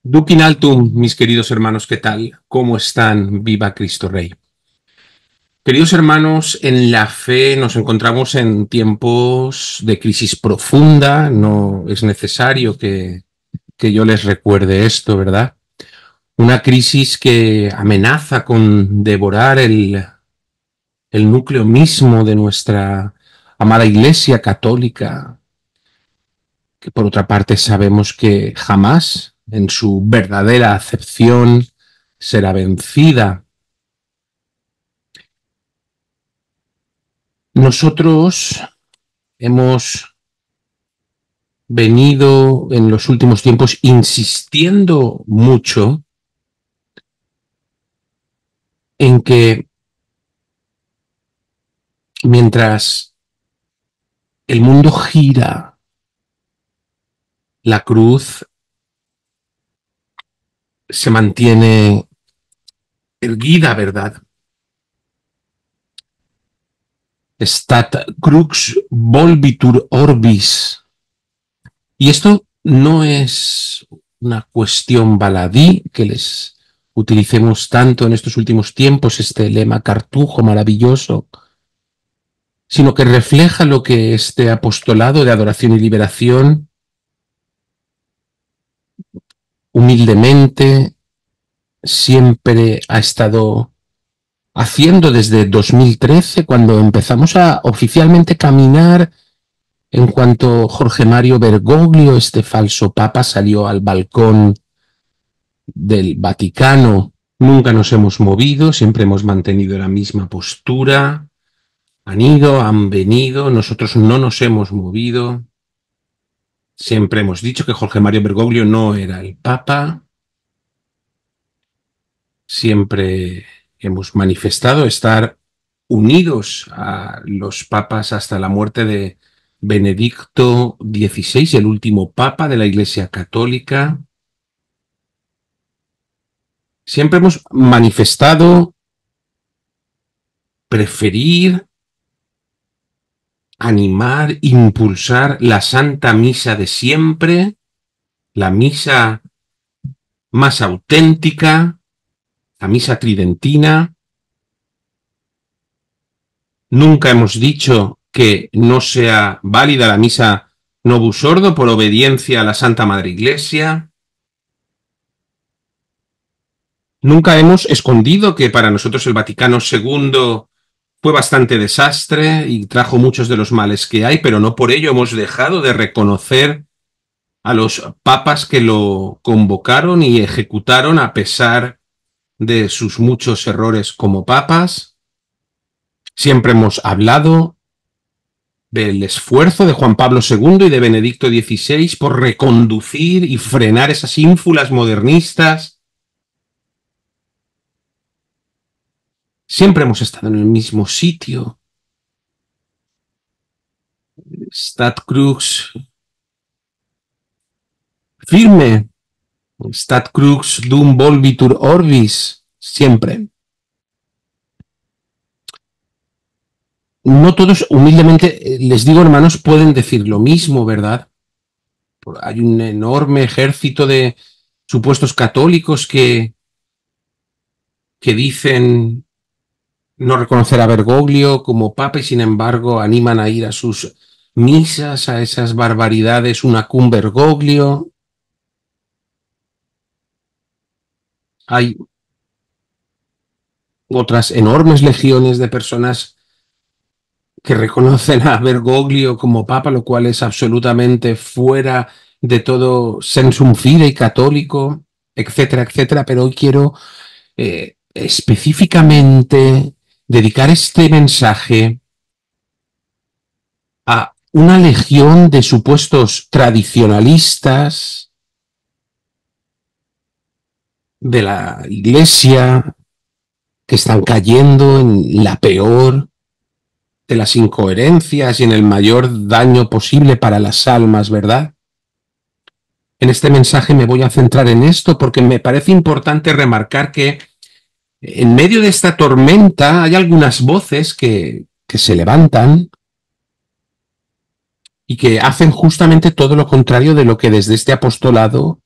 Duc in altum, mis queridos hermanos, ¿qué tal? ¿Cómo están? Viva Cristo Rey. Queridos hermanos, en la fe nos encontramos en tiempos de crisis profunda. No es necesario que yo les recuerde esto, ¿verdad? Una crisis que amenaza con devorar el núcleo mismo de nuestra amada Iglesia católica, que por otra parte sabemos que jamás, en su verdadera acepción, será vencida. Nosotros hemos venido en los últimos tiempos insistiendo mucho en que mientras el mundo gira, la cruz se mantiene erguida, ¿verdad? Stat crux volvitur orbis. Y esto no es una cuestión baladí que les utilicemos tanto en estos últimos tiempos, este lema cartujo maravilloso, sino que refleja lo que este apostolado de adoración y liberación humildemente siempre ha estado haciendo desde 2013, cuando empezamos a oficialmente caminar en cuanto Jorge Mario Bergoglio, este falso papa, salió al balcón del Vaticano. Nunca nos hemos movido, siempre hemos mantenido la misma postura. Han ido, han venido, nosotros no nos hemos movido. Siempre hemos dicho que Jorge Mario Bergoglio no era el papa. Siempre hemos manifestado estar unidos a los papas hasta la muerte de Benedicto XVI, el último papa de la Iglesia Católica. Siempre hemos manifestado preferir, animar, impulsar la Santa Misa de siempre, la misa más auténtica, la misa tridentina. Nunca hemos dicho que no sea válida la misa Novus Ordo por obediencia a la Santa Madre Iglesia. Nunca hemos escondido que para nosotros el Vaticano II fue bastante desastre y trajo muchos de los males que hay, pero no por ello hemos dejado de reconocer a los papas que lo convocaron y ejecutaron a pesar de sus muchos errores como papas. Siempre hemos hablado del esfuerzo de Juan Pablo II y de Benedicto XVI por reconducir y frenar esas ínfulas modernistas. Siempre hemos estado en el mismo sitio. Stat crux firme, stat crux dum volvitur orbis, siempre. No todos, humildemente, les digo, hermanos, pueden decir lo mismo, ¿verdad? Hay un enorme ejército de supuestos católicos que dicen no reconocer a Bergoglio como papa y sin embargo animan a ir a sus misas, a esas barbaridades, una cum Bergoglio. Hay otras enormes legiones de personas que reconocen a Bergoglio como papa, lo cual es absolutamente fuera de todo sensum fidei católico, etcétera, etcétera. Pero hoy quiero específicamente dedicar este mensaje a una legión de supuestos tradicionalistas de la Iglesia que están cayendo en la peor de las incoherencias y en el mayor daño posible para las almas, ¿verdad? En este mensaje me voy a centrar en esto porque me parece importante remarcar que en medio de esta tormenta hay algunas voces que se levantan y que hacen justamente todo lo contrario de lo que desde este apostolado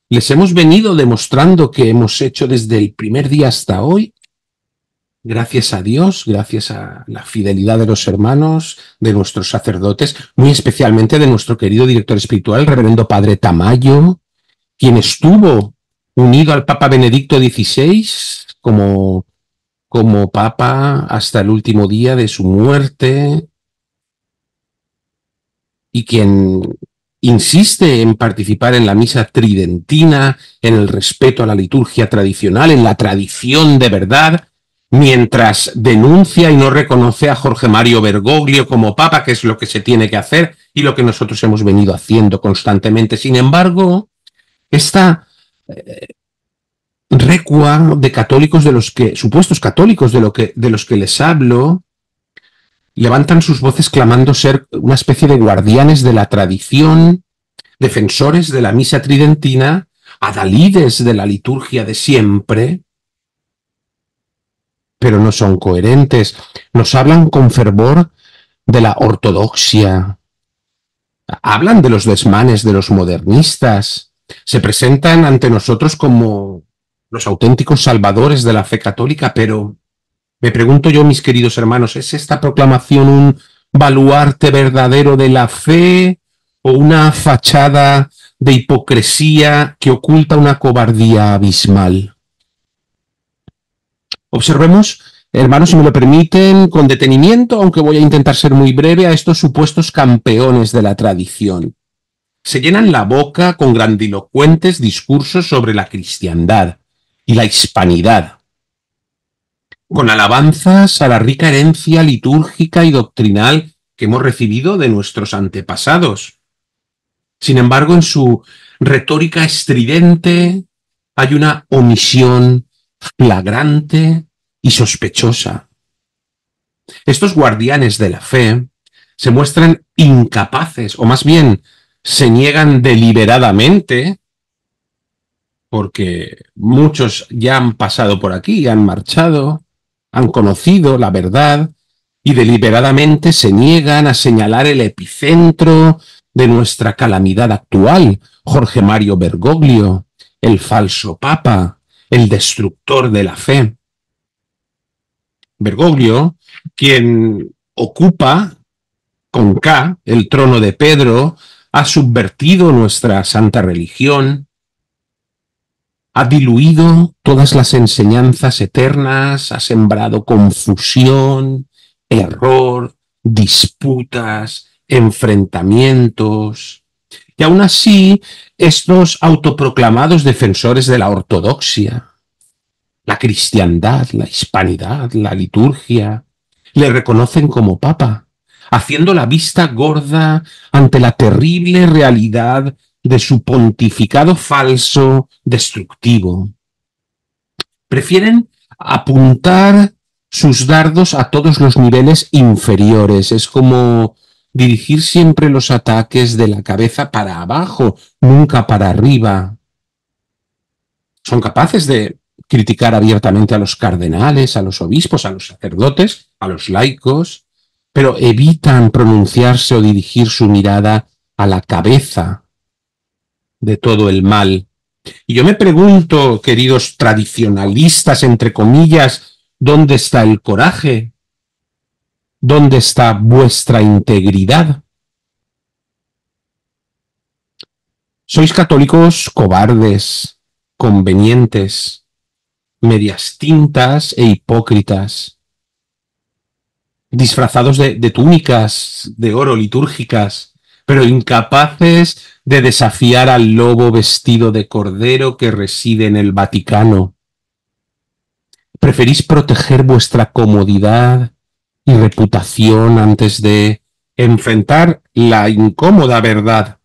les hemos venido demostrando que hemos hecho desde el primer día hasta hoy, gracias a Dios, gracias a la fidelidad de los hermanos, de nuestros sacerdotes, muy especialmente de nuestro querido director espiritual, el reverendo Padre Tamayo, quien estuvo unido al Papa Benedicto XVI como Papa hasta el último día de su muerte y quien insiste en participar en la misa tridentina, en el respeto a la liturgia tradicional, en la tradición de verdad, mientras denuncia y no reconoce a Jorge Mario Bergoglio como Papa, que es lo que se tiene que hacer y lo que nosotros hemos venido haciendo constantemente. Sin embargo, esta recua de católicos, supuestos católicos de los que les hablo, levantan sus voces clamando ser una especie de guardianes de la tradición, defensores de la misa tridentina, adalides de la liturgia de siempre, pero no son coherentes. Nos hablan con fervor de la ortodoxia, hablan de los desmanes de los modernistas, se presentan ante nosotros como los auténticos salvadores de la fe católica, pero me pregunto yo, mis queridos hermanos, ¿es esta proclamación un baluarte verdadero de la fe o una fachada de hipocresía que oculta una cobardía abismal? Observemos, hermanos, si me lo permiten, con detenimiento, aunque voy a intentar ser muy breve, a estos supuestos campeones de la tradición. Se llenan la boca con grandilocuentes discursos sobre la cristiandad y la hispanidad, con alabanzas a la rica herencia litúrgica y doctrinal que hemos recibido de nuestros antepasados. Sin embargo, en su retórica estridente hay una omisión flagrante y sospechosa. Estos guardianes de la fe se muestran incapaces, o más bien se niegan deliberadamente, porque muchos ya han pasado por aquí, han marchado, han conocido la verdad y deliberadamente se niegan a señalar el epicentro de nuestra calamidad actual, Jorge Mario Bergoglio, el falso papa, el destructor de la fe. Bergoglio, quien ocupa con K el trono de Pedro, ha subvertido nuestra santa religión, ha diluido todas las enseñanzas eternas, ha sembrado confusión, error, disputas, enfrentamientos. Y aún así, estos autoproclamados defensores de la ortodoxia, la cristiandad, la hispanidad, la liturgia, le reconocen como papa, haciendo la vista gorda ante la terrible realidad de su pontificado falso, destructivo. Prefieren apuntar sus dardos a todos los niveles inferiores. Es como dirigir siempre los ataques de la cabeza para abajo, nunca para arriba. Son capaces de criticar abiertamente a los cardenales, a los obispos, a los sacerdotes, a los laicos, pero evitan pronunciarse o dirigir su mirada a la cabeza de todo el mal. Y yo me pregunto, queridos tradicionalistas, entre comillas, ¿dónde está el coraje? ¿Dónde está vuestra integridad? Sois católicos cobardes, convenientes, medias tintas e hipócritas, disfrazados de túnicas de oro litúrgicas, pero incapaces de desafiar al lobo vestido de cordero que reside en el Vaticano. Preferís proteger vuestra comodidad y reputación antes de enfrentar la incómoda verdad.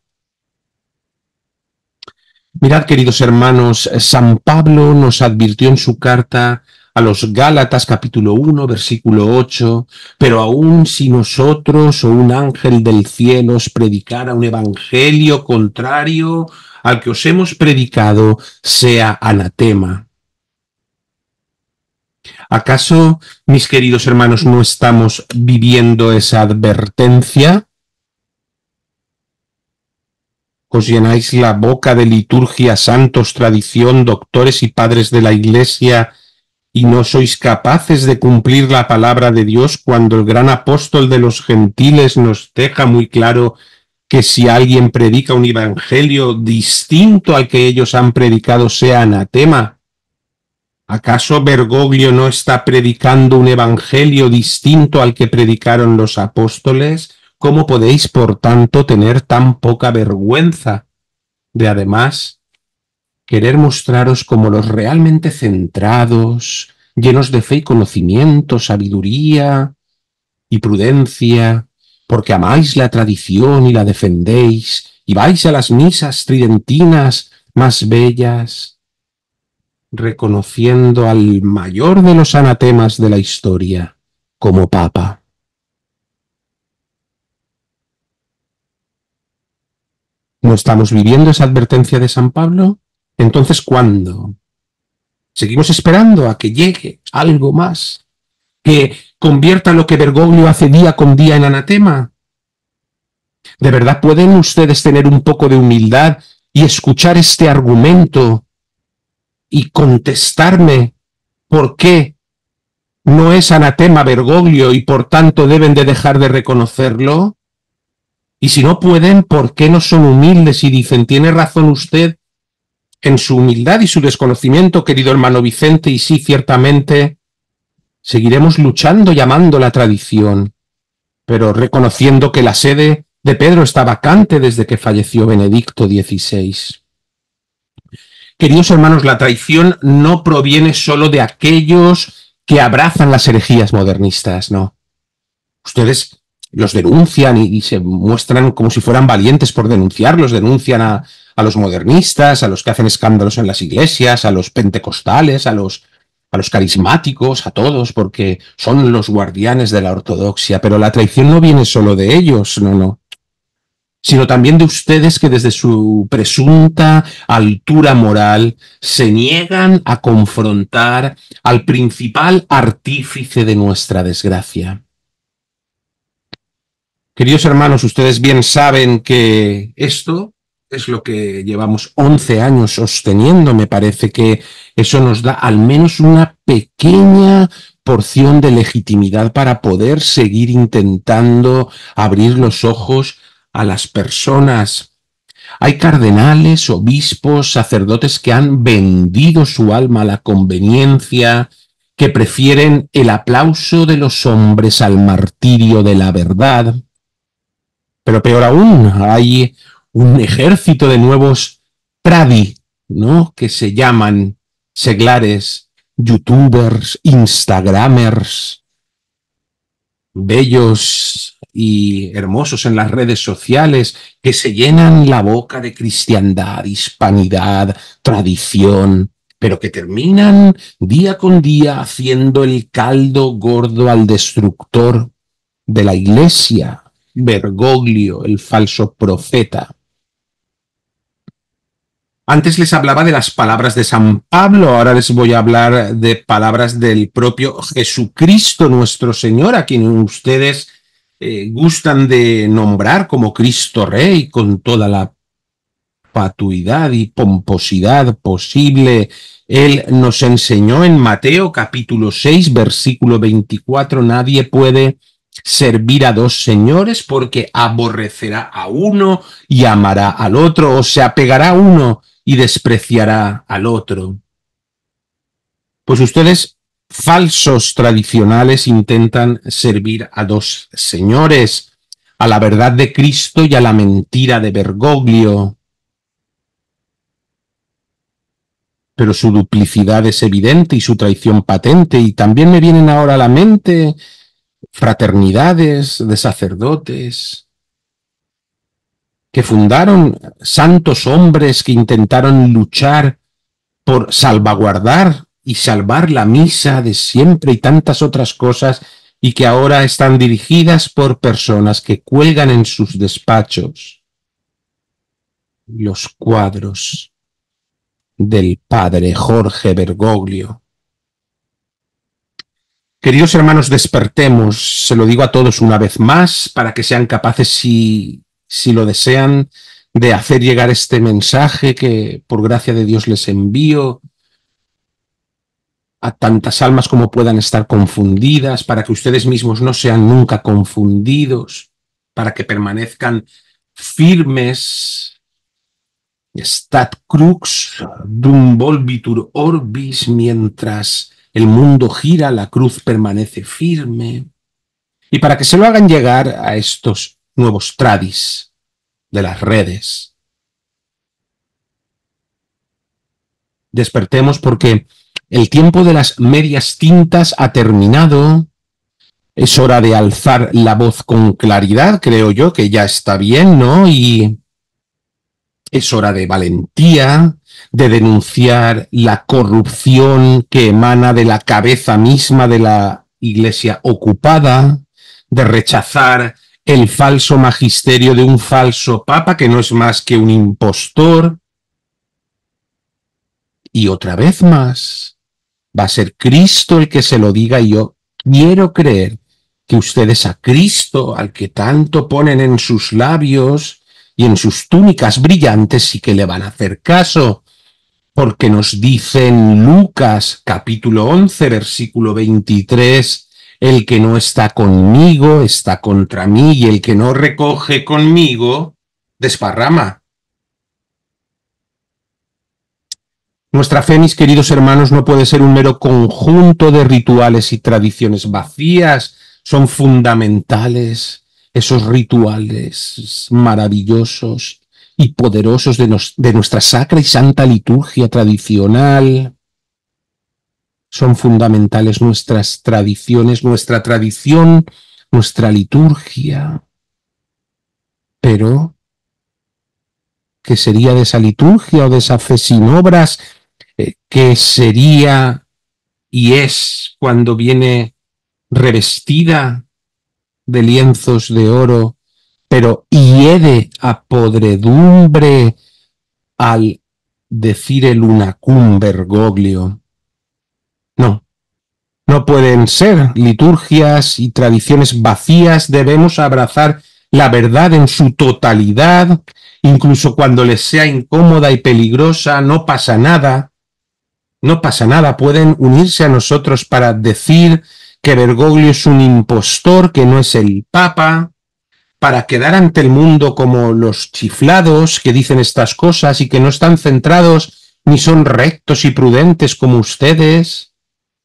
Mirad, queridos hermanos, San Pablo nos advirtió en su carta a los Gálatas capítulo 1, versículo 8, pero aun si nosotros o un ángel del cielo os predicara un evangelio contrario al que os hemos predicado, sea anatema. ¿Acaso, mis queridos hermanos, no estamos viviendo esa advertencia? os llenáis la boca de liturgia, santos, tradición, doctores y padres de la Iglesia, y no sois capaces de cumplir la palabra de Dios cuando el gran apóstol de los gentiles nos deja muy claro que si alguien predica un evangelio distinto al que ellos han predicado sea anatema. ¿Acaso Bergoglio no está predicando un evangelio distinto al que predicaron los apóstoles? ¿Cómo podéis, por tanto, tener tan poca vergüenza de, además, querer mostraros como los realmente centrados, llenos de fe y conocimiento, sabiduría y prudencia, porque amáis la tradición y la defendéis, y vais a las misas tridentinas más bellas, reconociendo al mayor de los anatemas de la historia como Papa? ¿No estamos viviendo esa advertencia de San Pablo? Entonces, ¿cuándo? ¿Seguimos esperando a que llegue algo más que convierta lo que Bergoglio hace día con día en anatema? ¿De verdad pueden ustedes tener un poco de humildad y escuchar este argumento y contestarme por qué no es anatema Bergoglio y por tanto deben de dejar de reconocerlo? Y si no pueden, ¿por qué no son humildes y dicen, tiene razón usted en su humildad y su desconocimiento, querido hermano Vicente, y sí, ciertamente seguiremos luchando llamando la tradición, pero reconociendo que la sede de Pedro está vacante desde que falleció Benedicto XVI. Queridos hermanos, la traición no proviene solo de aquellos que abrazan las herejías modernistas, no. Ustedes los denuncian y se muestran como si fueran valientes por denunciarlos, denuncian a los modernistas, a los que hacen escándalos en las iglesias, a los pentecostales, a los carismáticos, a todos, porque son los guardianes de la ortodoxia, pero la traición no viene solo de ellos, no, sino también de ustedes que desde su presunta altura moral se niegan a confrontar al principal artífice de nuestra desgracia. Queridos hermanos, ustedes bien saben que esto es lo que llevamos 11 años sosteniendo. Me parece que eso nos da al menos una pequeña porción de legitimidad para poder seguir intentando abrir los ojos a las personas. Hay cardenales, obispos, sacerdotes que han vendido su alma a la conveniencia, que prefieren el aplauso de los hombres al martirio de la verdad. Pero peor aún, hay un ejército de nuevos tradi, ¿no? Que se llaman seglares, youtubers, instagramers, bellos y hermosos en las redes sociales, que se llenan la boca de cristiandad, hispanidad, tradición, pero que terminan día con día haciendo el caldo gordo al destructor de la Iglesia, Bergoglio, el falso profeta. Antes les hablaba de las palabras de San Pablo, ahora les voy a hablar de palabras del propio Jesucristo, nuestro Señor, a quien ustedes gustan de nombrar como Cristo Rey, con toda la fatuidad y pomposidad posible. Él nos enseñó en Mateo capítulo 6, versículo 24, nadie puede servir a dos señores porque aborrecerá a uno y amará al otro, o se apegará a uno y despreciará al otro. Pues ustedes, falsos tradicionales, intentan servir a dos señores, a la verdad de Cristo y a la mentira de Bergoglio. Pero su duplicidad es evidente y su traición patente, y también me vienen ahora a la mente fraternidades de sacerdotes que fundaron santos hombres que intentaron luchar por salvaguardar y salvar la misa de siempre y tantas otras cosas, y que ahora están dirigidas por personas que cuelgan en sus despachos los cuadros del padre Jorge Bergoglio. Queridos hermanos, despertemos, se lo digo a todos una vez más, para que sean capaces, si lo desean, de hacer llegar este mensaje que por gracia de Dios les envío a tantas almas como puedan estar confundidas, para que ustedes mismos no sean nunca confundidos, para que permanezcan firmes. Stat crux dum volvitur orbis, mientras el mundo gira, la cruz permanece firme. Y para que se lo hagan llegar a estos nuevos tradis de las redes. Despertemos porque el tiempo de las medias tintas ha terminado. Es hora de alzar la voz con claridad, creo yo, que ya está bien, ¿no? Y es hora de valentía, de denunciar la corrupción que emana de la cabeza misma de la Iglesia ocupada, de rechazar el falso magisterio de un falso papa que no es más que un impostor. Y otra vez más, va a ser Cristo el que se lo diga, y yo quiero creer que ustedes a Cristo, al que tanto ponen en sus labios y en sus túnicas brillantes, sí que le van a hacer caso, porque nos dice en Lucas capítulo 11, versículo 23, el que no está conmigo está contra mí, y el que no recoge conmigo desparrama. Nuestra fe, mis queridos hermanos, no puede ser un mero conjunto de rituales y tradiciones vacías. Son fundamentales esos rituales maravillosos y poderosos de nuestra sacra y santa liturgia tradicional. Son fundamentales nuestras tradiciones, nuestra tradición, nuestra liturgia. Pero, ¿qué sería de esa liturgia o de esa fe sin obras? ¿Qué sería y es cuando viene revestida de lienzos de oro, pero hiede a podredumbre al decir el unacum Bergoglio? No, no pueden ser liturgias y tradiciones vacías. Debemos abrazar la verdad en su totalidad, incluso cuando les sea incómoda y peligrosa. No pasa nada. No pasa nada, pueden unirse a nosotros para decir que Bergoglio es un impostor, que no es el Papa, para quedar ante el mundo como los chiflados que dicen estas cosas y que no están centrados ni son rectos y prudentes como ustedes.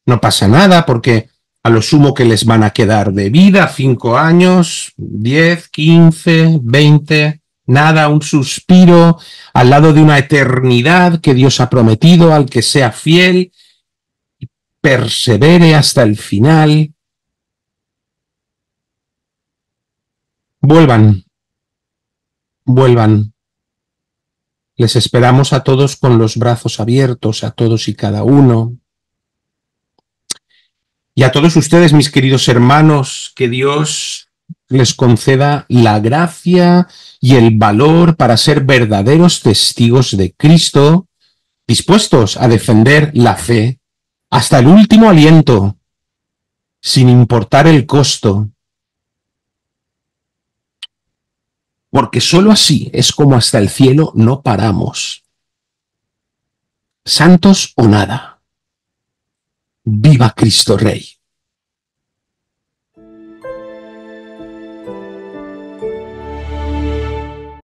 No pasa nada, porque a lo sumo que les van a quedar de vida 5 años, 10, 15, 20... Nada, un suspiro al lado de una eternidad que Dios ha prometido al que sea fiel y persevere hasta el final. Vuelvan, vuelvan. Les esperamos a todos con los brazos abiertos, a todos y cada uno. Y a todos ustedes, mis queridos hermanos, que Dios les conceda la gracia y el valor para ser verdaderos testigos de Cristo, dispuestos a defender la fe hasta el último aliento, sin importar el costo, porque sólo así es como hasta el cielo no paramos. Santos o nada. ¡Viva Cristo Rey!